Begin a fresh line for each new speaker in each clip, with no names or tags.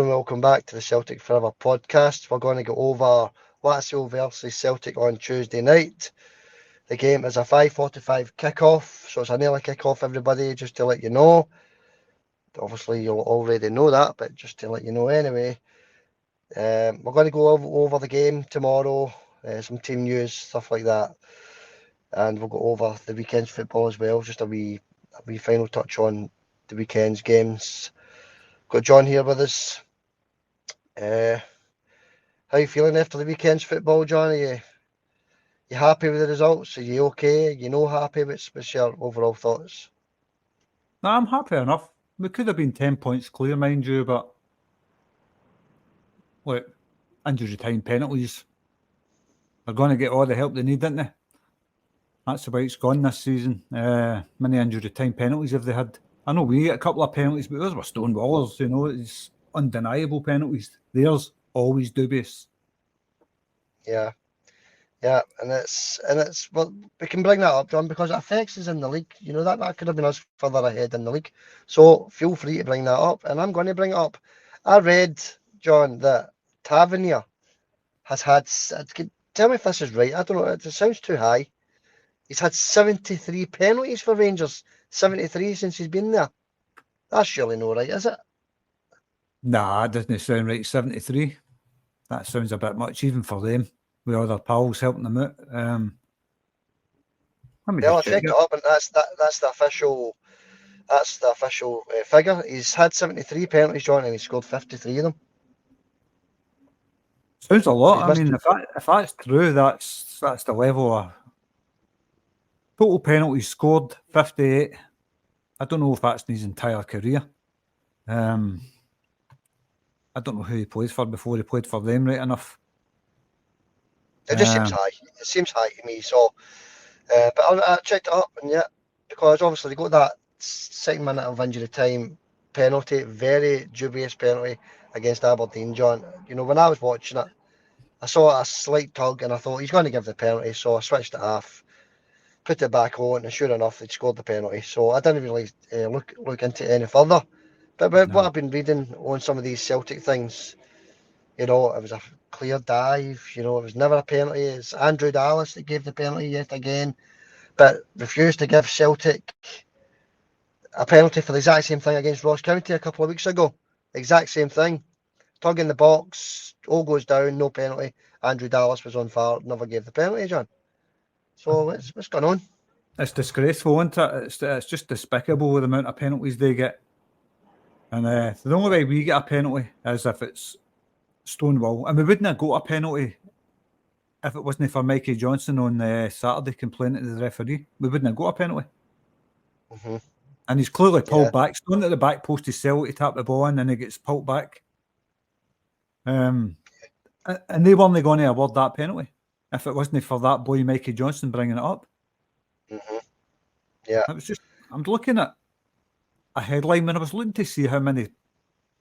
and welcome back to the Celtic Forever podcast. We're going to go over Lazio versus Celtic on Tuesday night. The game is a 5:45 kickoff, so it's an early kickoff, everybody, just to let you know. Obviously, you'll already know that, but just to let you know anyway. We're going to go over the game tomorrow, some team news, stuff like that. And we'll go over the weekend's football as well, just a wee final touch on the weekend's games. Got John here with us. How you feeling after the weekend's football, John? Are you happy with the results? Are you okay? Are you not happy? What's your overall thoughts?
No, I'm happy enough. We could have been 10 points clear, mind you, but look, injury time penalties. They're going to get all the help they need, aren't they? That's the way it's gone this season. Many injury time penalties have they had. I know we get a couple of penalties, but those were stone wallers, you know, it's undeniable penalties. Theirs always dubious.
Yeah, and it's well, we can bring that up, John, because it affects us in the league. You know, that could have been us further ahead in the league. So feel free to bring that up, and I'm going to bring it up. I read, John, that Tavernier has had. Tell me if this is right. I don't know. It sounds too high. He's had 73 penalties for Rangers. 73 since he's been there. That's surely no right, is it?
Nah, it doesn't sound right. 73. That sounds a bit much, even for them, with other pals helping them out.
Well, I checked it up, and that's the official. That's the official figure. He's had 73 penalties, John, and he scored 53 of them.
Sounds a lot. I mean, if that's true, that's the level of total penalties scored, 58. I don't know if that's in his entire career. I don't know who he played for before he played for them, right enough.
It just seems high. It seems high to me. So, but I checked it up, and yeah, because obviously they got that 2nd minute of injury time penalty, very dubious penalty against Aberdeen, John. You know, when I was watching it, I saw a slight tug, and I thought he's going to give the penalty, so I switched it off, put it back on, and sure enough, they'd scored the penalty. So I didn't really look into it any further. But what I've been reading on some of these Celtic things, you know, it was a clear dive. You know, it was never a penalty. It's Andrew Dallas that gave the penalty yet again, but refused to give Celtic a penalty for the exact same thing against Ross County a couple of weeks ago. Exact same thing. Tug in the box, all goes down, no penalty. Andrew Dallas was on fire, never gave the penalty, John. So what's going on?
It's disgraceful, isn't it? It's just despicable the amount of penalties they get. And the only way we get a penalty is if it's Stonewall. And we wouldn't have got a penalty if it wasn't for Mikey Johnson on Saturday complaining to the referee. We wouldn't have got a penalty.
Mm-hmm.
And he's clearly pulled back. He's gone to the back post to sell to tap the ball in, and he gets pulled back. And they weren't going to award that penalty if it wasn't for that boy Mikey Johnson bringing it up.
Mm-hmm. Yeah.
It was just, I'm looking at a headline when I was looking to see how many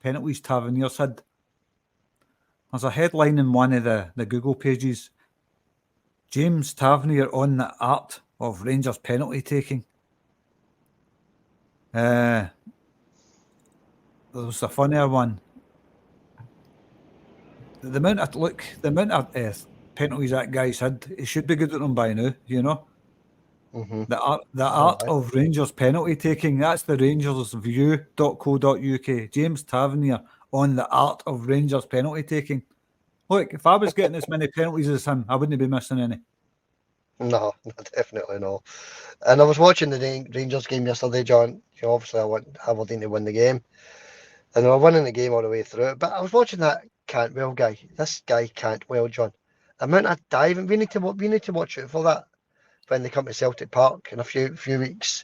penalties Tavernier's had. There's a headline in one of the Google pages. James Tavernier on the art of Rangers penalty taking. There was a funnier one. The amount of penalties that guy's had, he should be good at them by now, you know.
Mm-hmm.
The art of Rangers penalty taking. That's the rangersview.co.uk. James Tavernier on the art of Rangers penalty taking. Look, if I was getting as many penalties as him, I wouldn't be missing any.
No, definitely not. And I was watching the Rangers game yesterday, John. You know, obviously, I want Aberdeen to win the game, and they were winning the game all the way through. But I was watching that Cantwell guy. This guy Cantwell, John. The amount of diving, we need to watch out for that when they come to Celtic Park in a few weeks.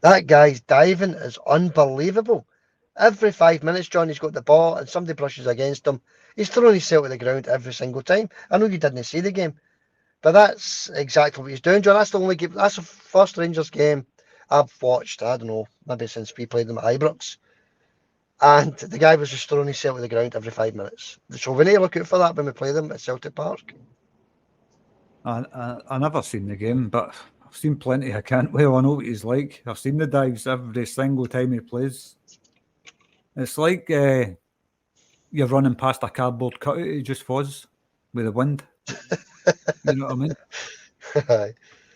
That guy's diving is unbelievable. Every 5 minutes, John, he's got the ball and somebody brushes against him. He's throwing himself to the ground every single time. I know you didn't see the game, but that's exactly what he's doing, John. That's the only game. That's the first Rangers game I've watched. I don't know, maybe since we played them at Ibrox. And the guy was just throwing himself to the ground every 5 minutes. So we need to look out for that when we play them at Celtic Park.
I never seen the game, but I've seen plenty. I know what he's like. I've seen the dives every single time he plays. It's like you're running past a cardboard cutout, it just fuzz with the wind. You know what I mean?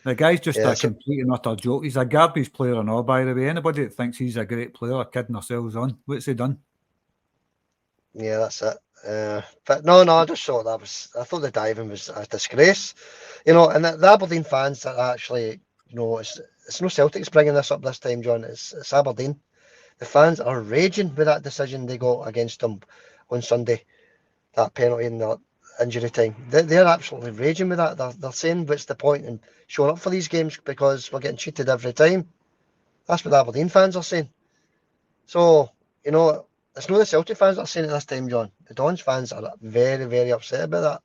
The guy's just a complete and utter joke. He's a garbage player and all, by the way. Anybody that thinks he's a great player are kidding themselves on. What's he done?
Yeah, that's it. But no, I just thought I thought the diving was a disgrace. You know, and the Aberdeen fans that actually, you know, it's no Celtics bringing this up this time, John. It's Aberdeen. The fans are raging with that decision they got against them on Sunday, that penalty in the injury time. They're absolutely raging with that. They're saying, what's the point in showing up for these games because we're getting cheated every time? That's what the Aberdeen fans are saying. So, you know, it's not the Celtic fans that are saying it this time, John. The Dons fans are very, very upset about that.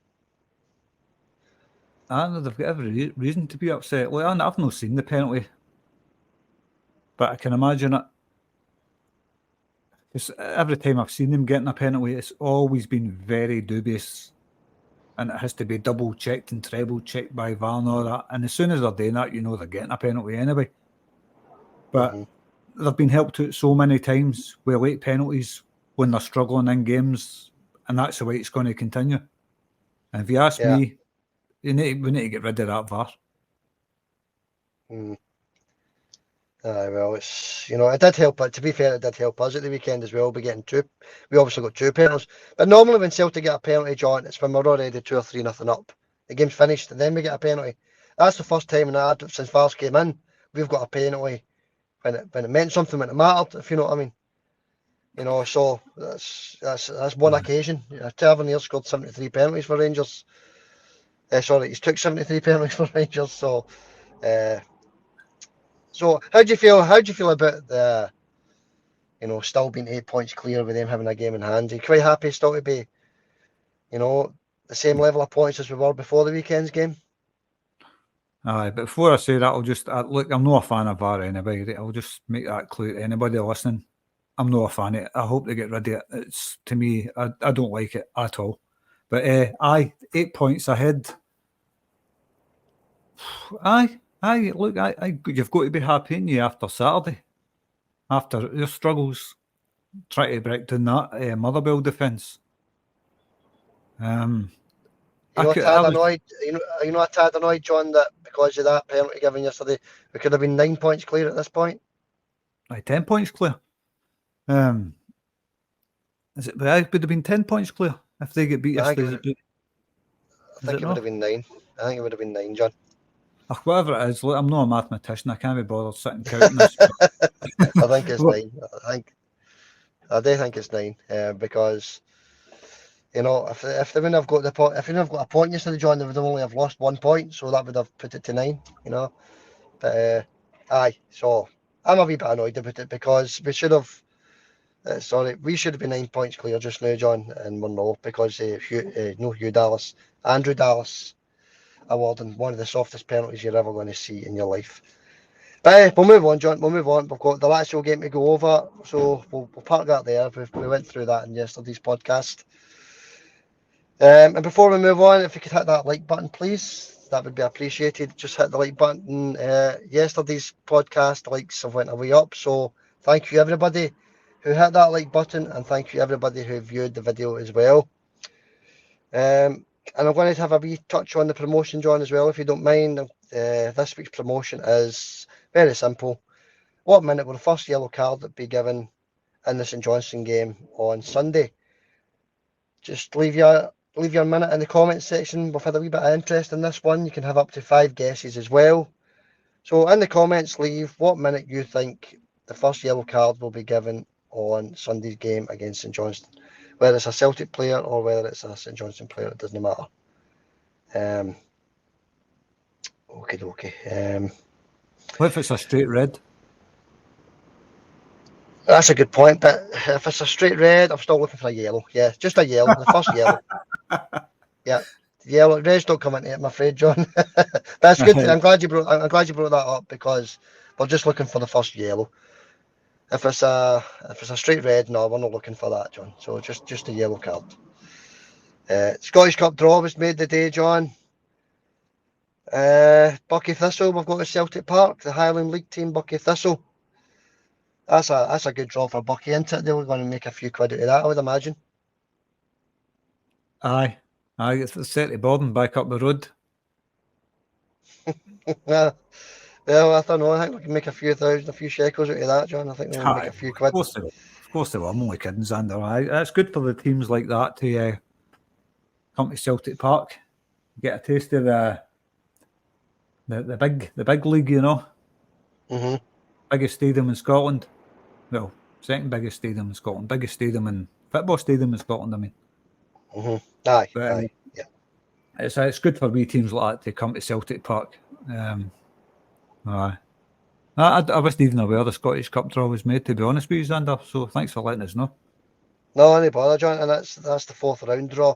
I know they've got every reason to be upset. Well, I've not seen the penalty, but I can imagine it. Because every time I've seen them getting a penalty, it's always been very dubious, and it has to be double checked and treble checked by VAR and all that. And as soon as they're doing that, you know they're getting a penalty anyway. But they've been helped out so many times with late penalties when they're struggling in games, and that's the way it's going to continue. And if you ask me, we need to get rid of that VAR.
Well, it's, you know, it did help. But to be fair, it did help us at the weekend as well. We obviously got 2 penalties. But normally when Celtic get a penalty, John, it's when we're already 2 or 3-0 up. The game's finished, and then we get a penalty. That's the first time since VAR's came in, we've got a penalty when it meant something, when it mattered, if you know what I mean. You know, so that's one occasion. Tavernier scored 73 penalties for Rangers. He's took 73 penalties for Rangers. So, how do you feel? How do you feel about the, you know, still being 8 points clear with them having a game in hand? Are you quite happy still to be, you know, the same level of points as we were before the weekend's game?
Aye, but before I say that, I'll just look. I'm not a fan of VAR anybody. I'll just make that clear to anybody listening. I'm not a fan of it. I hope they get rid of it. It's, to me, I don't like it at all. But 8 points ahead. Look, you've got to be happy in you after Saturday, after your struggles, try to break down that Motherwell defence.
You know, a tad annoyed, John, that because of that penalty given yesterday, we could have been 9 points clear at this point.
10 points clear. Is it? It would have been 10 points clear if they get beat yesterday.
I think it would have been 9. I think it would have been 9, John.
Whatever it is, look, I'm not a mathematician. I can't be bothered sitting counting this.
I think it's 9. I do think it's 9 because, you know, if they wouldn't have got a point yesterday, John, they would only have lost 1 point, so that would have put it to 9. You know, but so I'm a wee bit annoyed about it because we should have. We should have been 9 points clear just now, John, and we're not because Andrew Dallas awarding one of the softest penalties you're ever going to see in your life. But we'll move on, John. We'll move on. We've got the Lazio game to go over, so we'll park that there. We went through that in yesterday's podcast. And before we move on, if you could hit that like button, please, that would be appreciated. Just hit the like button. Yesterday's podcast likes have went a way up, so thank you everybody who hit that like button, and thank you everybody who viewed the video as well. And I'm going to have a wee touch on the promotion, John, as well, if you don't mind. This week's promotion is very simple. What minute will the first yellow card be given in the St Johnstone game on Sunday? Just leave your minute in the comments section. We've had a wee bit of interest in this one. You can have up to 5 guesses as well. So in the comments, leave what minute you think the first yellow card will be given on Sunday's game against St Johnstone. Whether it's a Celtic player or whether it's a St Johnstone player, it doesn't matter. Okay.
What if it's a straight red?
That's a good point, but if it's a straight red, I'm still looking for a yellow. Yeah, just a yellow, the first yellow. Yeah, yellow. Reds don't come into it, I'm afraid, John. That's good. I'm glad you brought that up because we're just looking for the first yellow. If it's a straight red, no, we're not looking for that, John. So just a yellow card. Scottish Cup draw was made today, John. Bucky Thistle, we've got at Celtic Park, the Highland League team, Bucky Thistle. That's a good draw for Bucky, isn't it? They were going to make a few quid out of that, I would imagine.
Aye. It's set to Borden back up the road.
Yeah. Well, I don't know. I think we can make a few shekels out of that, John. I think we'll make a few quid.
Of course they will. I'm only kidding, Xander. Aye. That's good for the teams like that to come to Celtic Park, get a taste of the big league, you know.
Mm-hmm.
Biggest stadium in Scotland. Well, second biggest stadium in Scotland. Biggest stadium in football stadium in Scotland, I mean.
Mm-hmm. Aye.
But,
aye. Yeah.
It's good for wee teams like that to come to Celtic Park. Aye. I wasn't even aware the Scottish Cup draw was made, to be honest with you, Xander. So thanks for letting us know.
No, any bother, John. And that's the fourth round draw.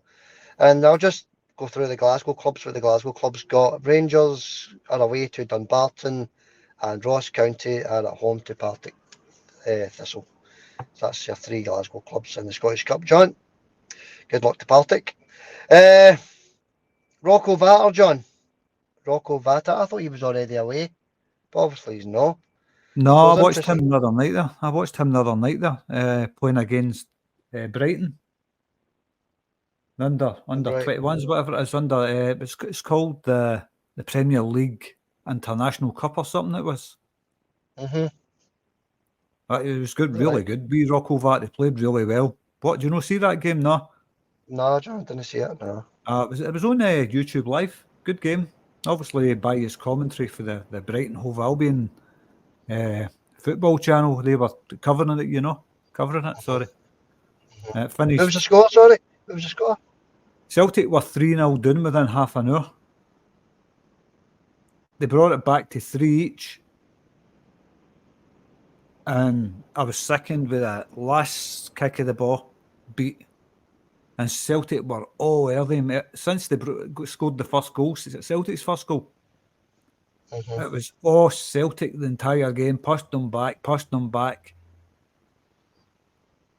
And I'll just go through the Glasgow clubs. What the Glasgow clubs got: Rangers are away to Dunbarton, and Ross County are at home to Partick Thistle. So that's your three Glasgow clubs in the Scottish Cup, John. Good luck to Partick. Rocco Vatter, John. Rocco Vatter. I thought he was already away, but obviously he's not.
No,
So
I
it's
watched him
interesting.
the other night there, playing against Brighton. Under
Right.
21s, whatever it is, it's called the Premier League International Cup or something it was.
Mm-hmm.
It was good, really
Right.
good. We Rocco Vatti played really well. What, do you not see that game? No.
No, John, I didn't see it. No.
It was on YouTube Live. Good game. Obviously by his commentary for the Brighton Hove Albion football channel. They were covering it, sorry.
What
Finished.
was the score? Sorry. What was the score?
Celtic were 3-0 down within half an hour. They brought it back to 3 each. And I was sickened with that last kick of the ball beat. And Celtic were all early. Since they scored the first goal, Celtic's first goal, It was all Celtic the entire game, pushed them back.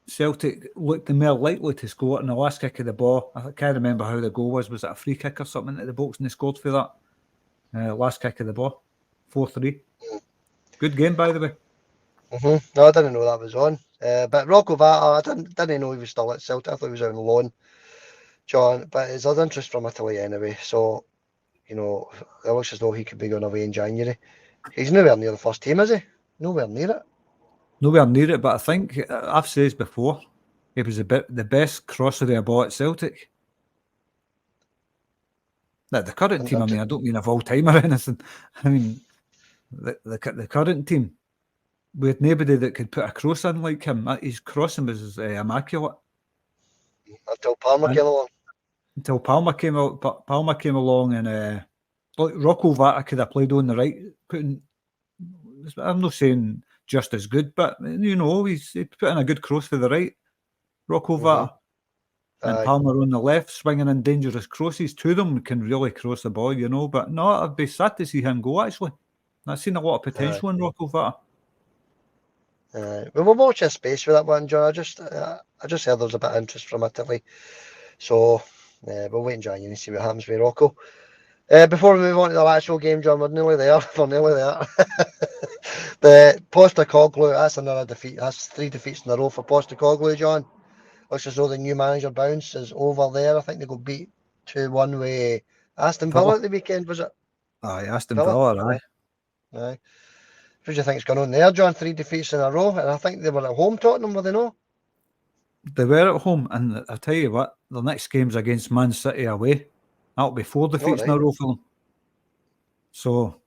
Celtic looked more likely to score in the last kick of the ball. I can't remember how the goal was. Was it a free kick or something into the box and they scored for that? Last kick of the ball. 4-3. Good game, by the way.
No, I didn't know that was on. But Rocco Vatter, I didn't know he was still at Celtic. I thought he was on loan, John. But it's of interest from Italy anyway. So, it looks as though he could be going away in January. He's nowhere near the first team, is he? Nowhere near it.
Nowhere near it, but I think I've said before, he was the best crosser of the ball at Celtic. Now, the current team, I mean, I don't mean of all time or anything. I mean, the current team, we had nobody that could put a cross in like him. His crossing was immaculate.
Until Palmer came along.
Until Palmer came along, and Rocco Vatter could have played on the right. I'm not saying just as good, but he put in a good cross for the right. Rocco Vatter. And Palmer on the left, swinging in dangerous crosses. Two of them can really cross the ball, But no, I'd be sad to see him go, actually. I've seen a lot of potential in Rocco Vatter.
We'll watch his space for that one, John. I just heard there's a bit of interest from Italy. So we'll wait in January and see what happens with Rocco. Before we move on to the Lazio game, John, we're nearly there. The Postecoglou, that's another defeat. That's 3 defeats in a row for Postecoglou, John. Looks as though the new manager bounce is over there. I think they got beat 2-1 with Aston Villa at the weekend, was it?
Aye, Aston Villa,
aye. What do you think's going on there, John? 3 defeats in a row, and I think they were at home, Tottenham, were they not?
They were at home, and I tell you what, the next game's against Man City away. That'll be 4 defeats in a row for them. So,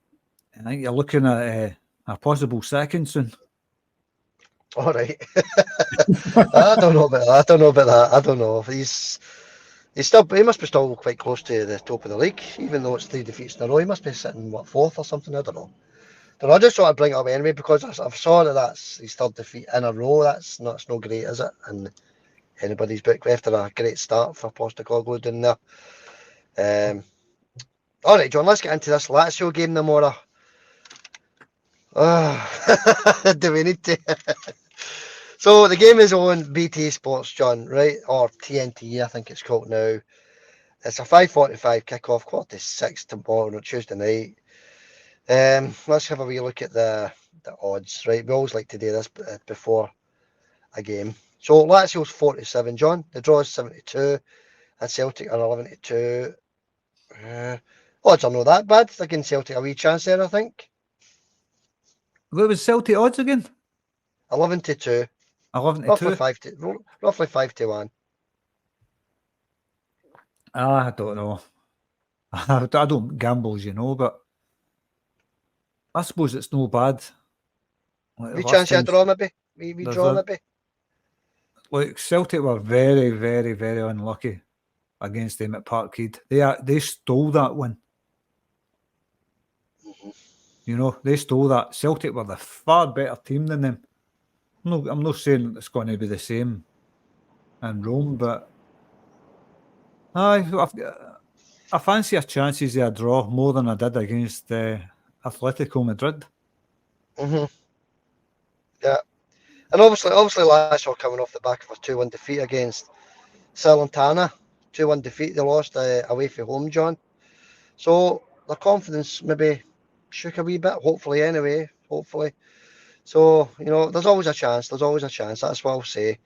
I think you're looking at a possible second soon.
All right. I don't know about that. I don't know. He must be still quite close to the top of the league, even though it's 3 defeats in a row. He must be sitting, 4th or something? I don't know. I just thought I'd bring it up anyway because I've saw that's his 3rd defeat in a row. That's no great, is it? And anybody's book after a great start for Postecoglou down there. All right, John, let's get into this Lazio game tomorrow. Do we need to? So the game is on BT Sports, John, right? Or TNT, I think it's called now. It's a 5:45 kickoff, 5:45 tomorrow, Tuesday night. Let's have a wee look at the odds, right? We always like to do this before a game. So Lazio's 47, John. The draw is 72. and Celtic are 11-2. Odds are not that bad. They're giving Celtic a wee chance there, I think.
What was Celtic odds again?
11-2.
11-2.
Roughly 5-1.
I don't know. I don't gamble, as you know, but I suppose it's no bad. Like
Wee
last
chance of a
time,
draw, maybe. Wee
there's
draw,
a-
maybe.
like Celtic were very, very, very unlucky against them at Parkhead. They stole that win. You know, they stole that. Celtic were the far better team than them. I'm not saying it's going to be the same in Rome, but I fancy our chances of a draw more than I did against Atletico Madrid.
Yeah. And obviously Lazio coming off the back of a 2-1 defeat against Salernitana. 2-1 defeat. They lost away from home, John. So their confidence maybe shook a wee bit, hopefully anyway. Hopefully. So, there's always a chance. That's what I'll say.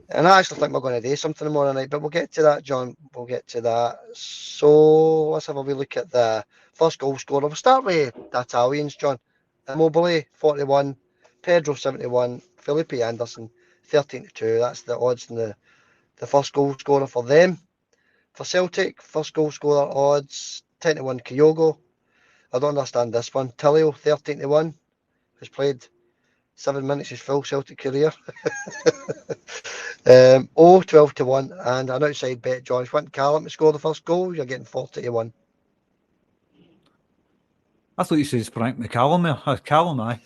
And I actually think we're going to do something tomorrow night, but we'll get to that, John. We'll get to that. So let's have a wee look at the first goal scorer. We'll start with the Italians, John. Immobile, 41. Pedro, 71. Felipe Anderson, 13-2. That's the odds in the first goal scorer for them. For Celtic, first goal scorer odds, 10-1 Kyogo. I don't understand this one. Tilio, 13-1. Has played 7 minutes his full Celtic career. 12-1, and an outside bet, John. If you want Callum to score the first goal, you're getting 40-1.
I thought you said Frank McCallum. Callum, aye.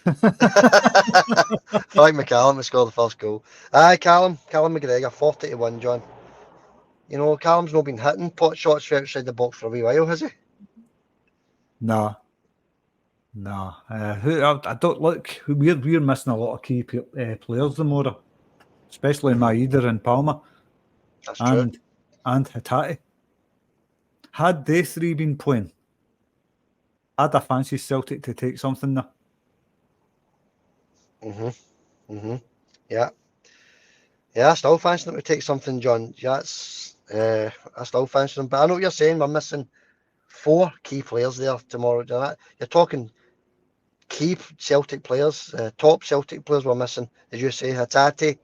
Frank McCallum to score the first goal. Aye, Callum McGregor, 40-1, John. Callum's not been hitting pot shots from outside the box for a wee while, has he?
Nah. I don't look. We're missing a lot of key players tomorrow, especially Maeda and Palmer.
That's true.
And Hatate. Had they three been playing, I'd have fancied Celtic to take something there.
Yeah. Yeah, I still fancy them to take something, John. I still fancy them. But I know what you're saying. We're missing 4 key players there tomorrow. You're talking key Celtic players, top Celtic players we're missing. As you say, Hatate.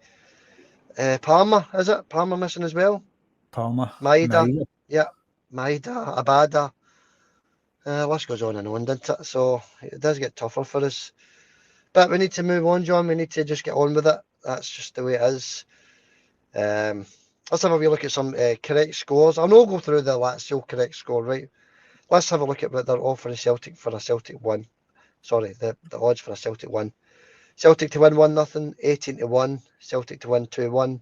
Palmer, is it? Palmer missing as well?
Palmer.
Maeda. Yeah. Maeda, Abada. List goes on and on, doesn't it? So it does get tougher for us. But we need to move on, John. We need to just get on with it. That's just the way it is. Let's have a wee look at some correct scores. I'll not go through the Lazio correct score, right? Let's have a look at what they're offering Celtic for a Celtic win. Sorry, the odds for a Celtic win. Celtic to win 1-0, 18-1. Celtic to win 2-1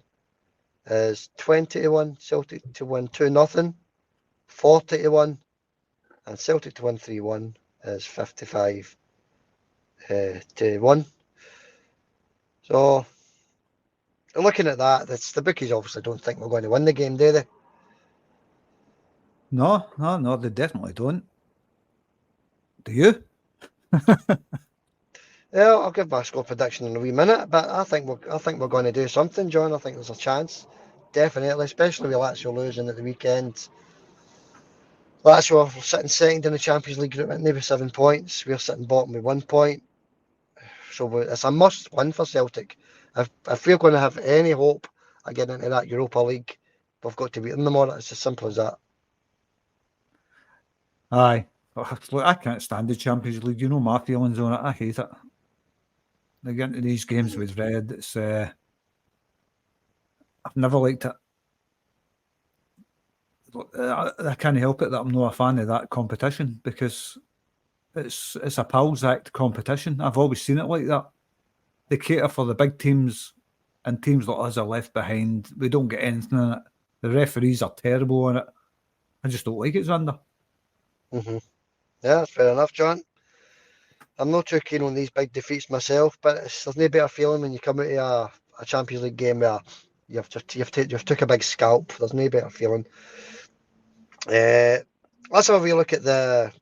is 20-1. Celtic to win 2-0, 40-1. And Celtic to win 3-1 is 55 to 1. So, looking at that, the bookies obviously don't think we're going to win the game, do they?
No, they definitely don't. Do you?
Yeah, I'll give my score prediction in a wee minute, but I think we're going to do something, John. I think there's a chance, definitely, especially with Lazio losing at the weekend. Lazio are sitting second in the Champions League group, maybe 7 points. We're sitting bottom with 1 point. So it's a must win for Celtic. If we're going to have any hope of getting into that Europa League, we've got to beat them tomorrow. It's as simple as that.
Aye. Look, I can't stand the Champions League. You know my feelings on it. I hate it. They get into these games with red. It's I've never liked it. I can't help it that I'm not a fan of that competition because it's a pals act competition. I've always seen it like that. They cater for the big teams, and teams like us are left behind. We don't get anything in it. The referees are terrible on it. I just don't like it, Xander.
Yeah, that's fair enough, John. I'm not too keen on these big defeats myself, but there's no better feeling when you come out of a Champions League game where you've took a big scalp. There's no better feeling. Let's have a wee look at the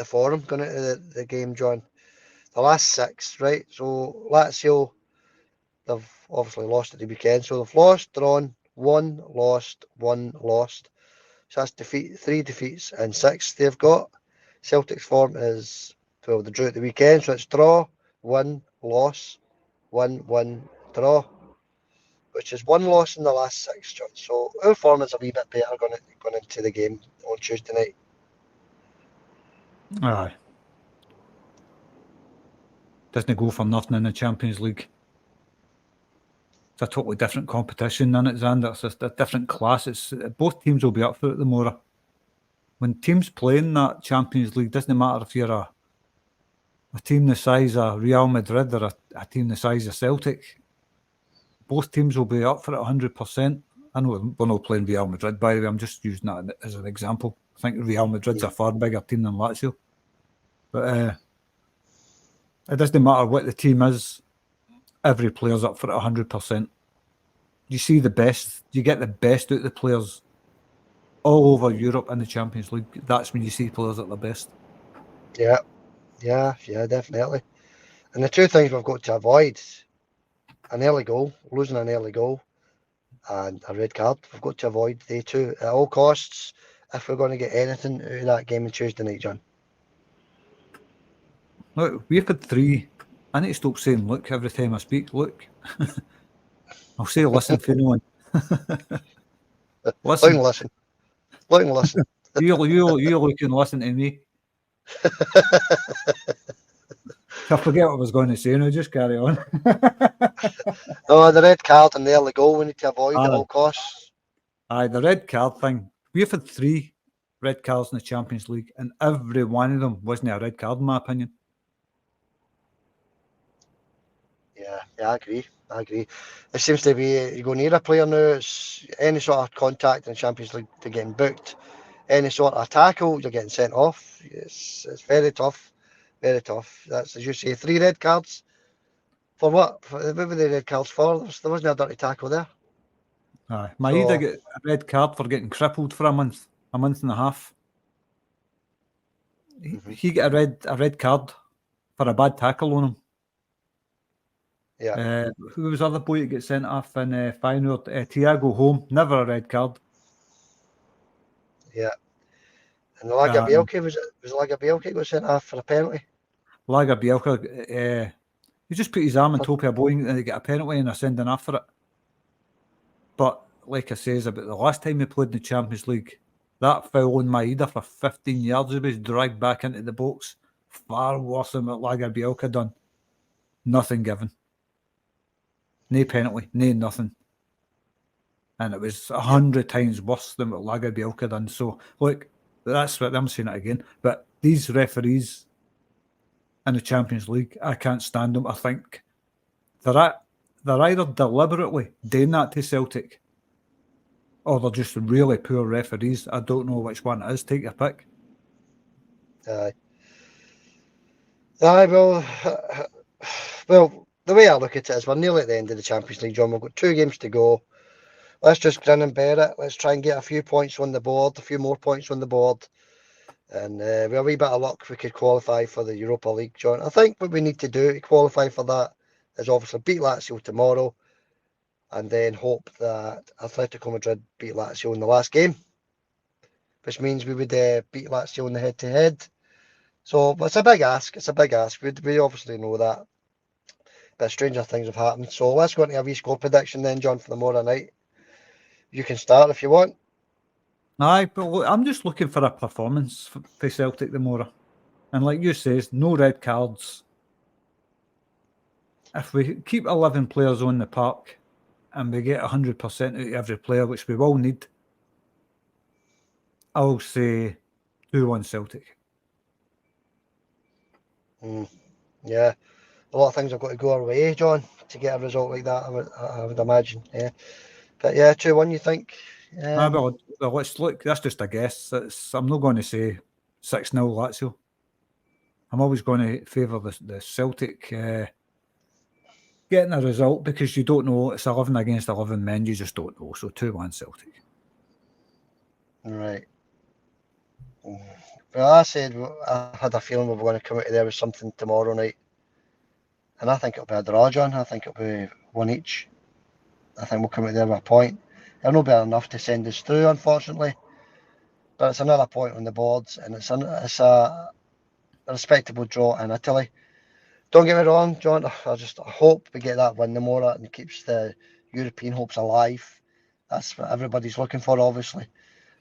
forum going into the game, John. The last 6, right? So Lazio, they've obviously lost at the weekend. So they've lost, drawn, 1 lost, 1 lost. So that's 3 defeats and 6 they've got. Celtic's form is, well, they drew at the weekend, so it's draw, 1 loss, 1 draw, which is 1 loss in the last 6, John. So our form is a wee bit better going into the game on Tuesday night.
Aye. Doesn't go for nothing in the Champions League. It's a totally different competition, isn't it, Xander? It's just a different class. Both teams will be up for it tomorrow. When teams play in that Champions League, doesn't matter if you're a team the size of Real Madrid or a team the size of Celtic. Both teams will be up for it 100%. I know we're not playing Real Madrid, by the way. I'm just using that as an example. I think Real Madrid's a far bigger team than Lazio. But it doesn't matter what the team is. Every player's up for it 100%. You see the best. You get the best out of the players all over Europe in the Champions League. That's when you see players at their best.
Yeah, definitely. And the two things we've got to avoid: an early goal, losing an early goal, and a red card. We've got to avoid the two at all costs if we're going to get anything out of that game on Tuesday night, John.
Look, we've had 3. I need to stop saying look every time I speak. Look. I'll say listen for no one.
Listen. Look and listen.
You look and listen to me. I forget what I was going to say now, just carry on.
No, the red card and the early goal we need to avoid at all costs.
Aye, the red card thing. We've had 3 red cards in the Champions League, and every one of them wasn't a red card, in my opinion.
Yeah, I agree. It seems to be you go near a player now, it's any sort of contact in the Champions League to getting booked, any sort of tackle, you're getting sent off. It's very tough, very tough. That's, as you say, 3 red cards. For what? What were the red cards for? There wasn't a dirty tackle there.
Aye, Maeda got a red card for getting crippled for a month and a half. He got a red card for a bad tackle on him.
Yeah.
Who was the other boy that got sent off in Feyenoord? Thiago Home, never a red card.
Yeah. And Lagerbielke, was Lagerbielke got sent off for a penalty?
Lagerbielke, he just put his arm on top of a boy and they get a penalty and they're sending off for it. But like I says about the last time we played in the Champions League, that foul on Maeda for 15 yards, he was dragged back into the box. Far worse than what Lagerbielke done. Nothing given. No penalty, no nothing. And it was 100 times worse than what Lagerbielke done. So, look, that's what I'm saying it again. But these referees in the Champions League, I can't stand them. I think they're either deliberately doing that to Celtic or they're just really poor referees. I don't know which one it is. Take your pick.
Aye, well, the way I look at it is we're nearly at the end of the Champions League, John. We've got 2 games to go. Let's just grin and bear it. Let's try and get a few points on the board, a few more points on the board. And with a wee bit of luck, we could qualify for the Europa League, John. I think what we need to do to qualify for that is obviously beat Lazio tomorrow and then hope that Atletico Madrid beat Lazio in the last game, which means we would beat Lazio in the head-to-head. So it's a big ask. We obviously know that. But stranger things have happened. So let's go into a wee score prediction then, John, for tomorrow night. You can start if you want.
Aye, but look, I'm just looking for a performance for Celtic tomorrow. And like you says, no red cards. If we keep 11 players on the park and we get 100% out of every player, which we will need, I'll say 2-1 Celtic.
Yeah, a lot of things have got to go our way, John, to get a result like that, I would imagine. Yeah, but yeah, 2-1, you think?
Well, let's look. That's just a guess. I'm not going to say 6-0 Lazio. I'm always going to favour the Celtic getting a result because you don't know. It's 11 against 11 men. You just don't know. So 2-1 Celtic.
Right. Well, I had a feeling we were going to come out of there with something tomorrow night. And I think it'll be a draw, John. I think it'll be 1 each. I think we'll come out there with a point. They're not better enough to send us through, unfortunately. But it's another point on the boards, and it's a respectable draw in Italy. Don't get me wrong, John. I hope we get that win tomorrow and keeps the European hopes alive. That's what everybody's looking for, obviously.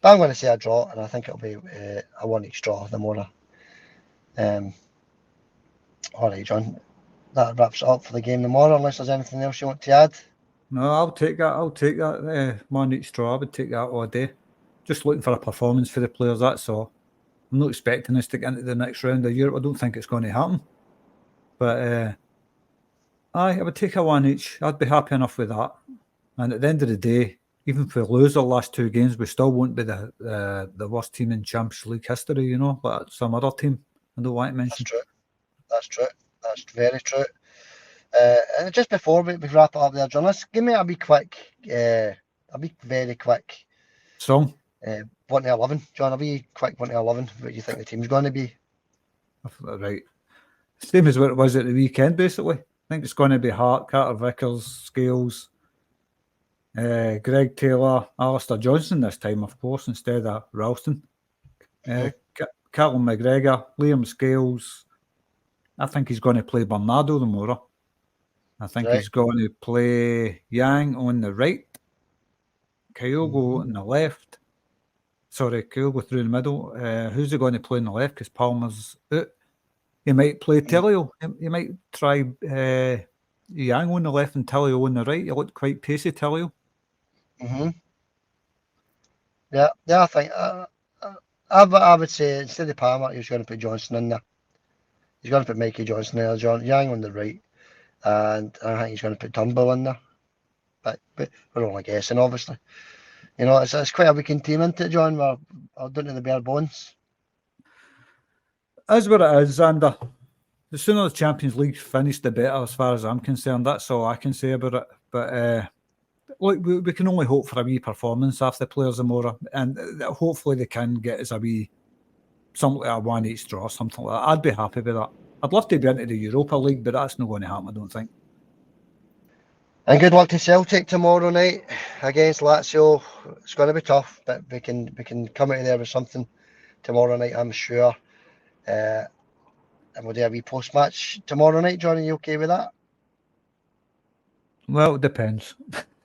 But I'm going to say a draw, and I think it'll be a 1-1 draw tomorrow. All right, John. That wraps it up for the game tomorrow, unless there's anything else you want to add.
No, I'll take that. 1-1 draw. I would take that all day. Just looking for a performance for the players, that's all. I'm not expecting us to get into the next round of Europe. I don't think it's going to happen. But I would take a 1 each. I'd be happy enough with that. And at the end of the day, even if we lose our last 2 games, we still won't be the worst team in Champions League history, like some other team I don't want to mention.
That's true. That's very true. And just before we wrap it up there, John, let's give me a very quick
Song?
1 to 11. John, a wee quick 1 to 11. What do you think the team's going to be?
Right. Same as what it was at the weekend, basically. I think it's going to be Hart, Carter Vickers, Scales, Greg Taylor, Alistair Johnson this time, of course, instead of Ralston. Callum McGregor, Liam Scales. I think he's going to play Bernardo tomorrow. I think he's going to play Yang on the right, Kyogo on the left. Sorry, Kyogo through the middle. Who's he going to play on the left? Because Palmer's out. He might play Tellio. He might try Yang on the left and Tellio on the right. He looked quite pacey, Tellio.
Yeah, I think I would say instead of Palmer, he's going to put Johnson in there. He's going to put Mikey Johnson there, Yang on the right, and I think he's going to put Turnbull in there. But we're only guessing, obviously. It's quite a weekend team, isn't it, John? We're down to the bare bones.
As what it is, and the sooner the Champions League finished, the better, as far as I'm concerned. That's all I can say about it. But look, we can only hope for a wee performance after the players tomorrow, and hopefully they can get us something like a 1 each draw, something like that. I'd be happy with that. I'd love to be into the Europa League, but that's not going to happen, I don't think.
And good luck to Celtic tomorrow night against Lazio. It's going to be tough, but we can come out of there with something tomorrow night, I'm sure. And we'll do a wee post-match tomorrow night. John, are you okay with that?
Well, it depends.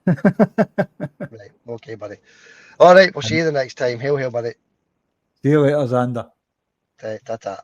Right, okay, buddy. All right, we'll see you the next time. Hail, buddy.
See you later, Xander.
Ta-ta.